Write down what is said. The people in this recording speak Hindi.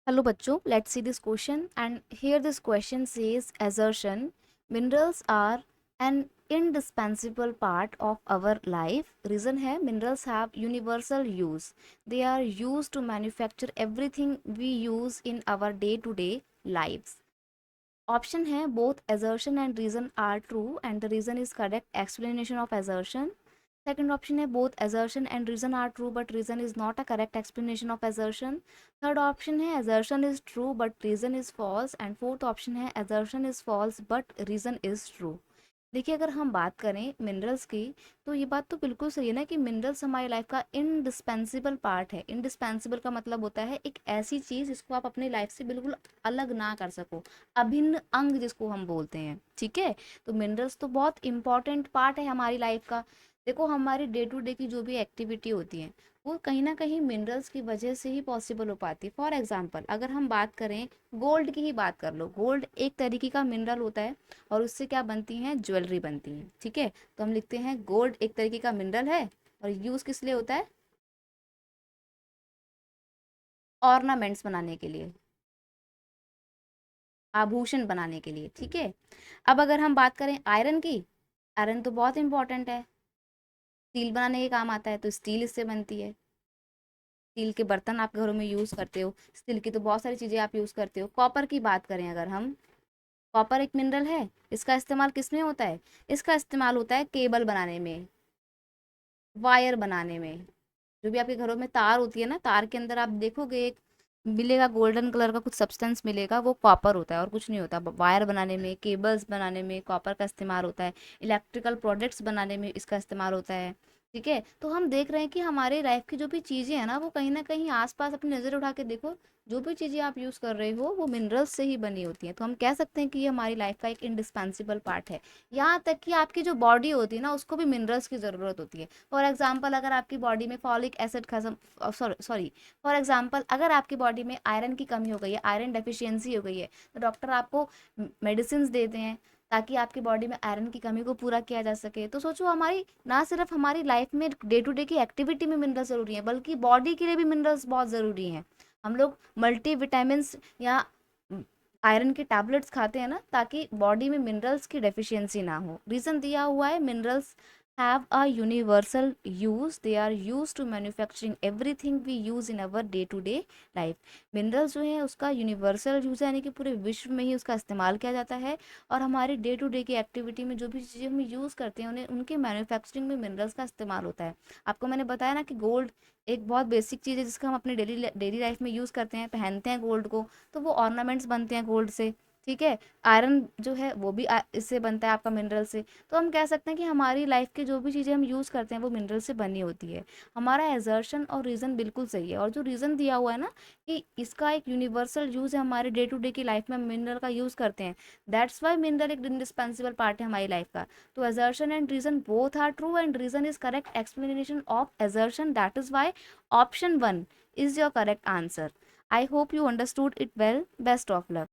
Hello bachcho, let's see this question, and here this question says assertion minerals are an indispensable part of our life. Reason hai minerals have universal use. They are used to manufacture everything we use in our day to day lives. Option hai both assertion and reason are true and the reason is correct explanation of assertion. Second option है both assertion and reason are true but reason is not a correct explanation of assertion. Third option है assertion is true but reason is false and fourth option है assertion is false but reason is true. देखिए अगर हम बात करें मिनरल्स की तो ये बात तो बिल्कुल सही है ना कि मिनरल्स हमारी लाइफ का इंडिस्पेंसिबल पार्ट है। इंडिस्पेंसिबल का मतलब होता है एक ऐसी चीज जिसको आप अपनी लाइफ से बिल्कुल अलग ना कर सको, अभिन्न अंग जिसको हम बोलते हैं। ठीक है, तो मिनरल्स तो बहुत इंपॉर्टेंट पार्ट है हमारी लाइफ का। देखो हमारी डे टू डे की जो भी एक्टिविटी होती है वो कहीं ना कहीं मिनरल्स की वजह से ही पॉसिबल हो पाती है। फॉर एग्जाम्पल अगर हम बात करें गोल्ड की ही बात कर लो, गोल्ड एक तरीके का मिनरल होता है और उससे क्या बनती हैं, ज्वेलरी बनती है। ठीक है, तो हम लिखते हैं गोल्ड एक तरीके का मिनरल है और यूज किस लिए होता है, ऑर्नामेंट्स बनाने के लिए, आभूषण बनाने के लिए। ठीक है, अब अगर हम बात करें आयरन की, आयरन तो बहुत इंपॉर्टेंट है, स्टील बनाने के काम आता है तो स्टील इससे बनती है। स्टील के बर्तन आप घरों में यूज करते हो, स्टील की तो बहुत सारी चीजें आप यूज करते हो। कॉपर की बात करें अगर हम, कॉपर एक मिनरल है, इसका इस्तेमाल किस में होता है, इसका इस्तेमाल होता है केबल बनाने में, वायर बनाने में। जो भी आपके घरों में तार होती है ना, तार के अंदर आप देखोगे एक मिलेगा गोल्डन कलर का कुछ सब्सटेंस मिलेगा, वो कॉपर होता है और कुछ नहीं होता। वायर बनाने में, केबल्स बनाने में कॉपर का इस्तेमाल होता है, इलेक्ट्रिकल प्रोडक्ट्स बनाने में इसका इस्तेमाल होता है। ठीक है, तो हम देख रहे हैं कि हमारे लाइफ की जो भी चीज़ें हैं ना वो कहीं ना कहीं आसपास अपनी नज़र उठा के देखो, जो भी चीज़ें आप यूज़ कर रहे हो वो मिनरल्स से ही बनी होती हैं। तो हम कह सकते हैं कि ये हमारी लाइफ का एक इंडिस्पेंसिबल पार्ट है। यहाँ तक कि आपकी जो बॉडी होती है ना उसको भी मिनरल्स की ज़रूरत होती है। फॉर एग्जाम्पल अगर आपकी बॉडी में फॉलिक एसिड खत्म, सॉरी फॉर एग्जाम्पल अगर आपकी बॉडी में आयरन की कमी हो गई है, आयरन डेफिशिएंसी हो गई है, तो डॉक्टर आपको मेडिसिन देते हैं ताकि आपकी बॉडी में आयरन की कमी को पूरा किया जा सके। तो सोचो हमारी ना सिर्फ हमारी लाइफ में डे टू डे की एक्टिविटी में मिनरल्स ज़रूरी है बल्कि बॉडी के लिए भी मिनरल्स बहुत ज़रूरी हैं। हम लोग मल्टी विटामिन या आयरन के टैबलेट्स खाते हैं ना ताकि बॉडी में मिनरल्स की डेफिशिएंसी ना हो। रीज़न दिया हुआ है minerals have a universal use, they are used to manufacturing everything we use in our day to day life। Minerals जो है उसका यूनिवर्सल यूज है यानी कि पूरे विश्व में ही उसका इस्तेमाल किया जाता है और हमारी डे टू डे की एक्टिविटी में जो भी चीज़ें हम यूज़ करते हैं उन्हें उनके मैन्युफैक्चरिंग में मिनरल्स का इस्तेमाल होता है। आपको मैंने बताया ना कि गोल्ड एक बहुत बेसिक चीज़ है जिसका हम अपने डेली डेली लाइफ में यूज़ करते हैं, पहनते हैं गोल्ड को, तो वो ऑर्नामेंट्स बनते हैं गोल्ड से। ठीक है, आयरन जो है वो भी इससे बनता है आपका मिनरल से। तो हम कह सकते हैं कि हमारी लाइफ की जो भी चीज़ें हम यूज़ करते हैं वो मिनरल से बनी होती है। हमारा एजर्शन और रीज़न बिल्कुल सही है और जो रीज़न दिया हुआ है ना कि इसका एक यूनिवर्सल यूज़ है, हमारे डे टू डे की लाइफ में हम मिनरल का यूज़ करते हैं, दैट्स वाई मिनरल एक इंडिस्पेंसिबल पार्ट है हमारी लाइफ का। तो assertion and reason both are true and reason is correct explanation of assertion, that is why option one is your correct answer. I hope you understood it well. Best of luck.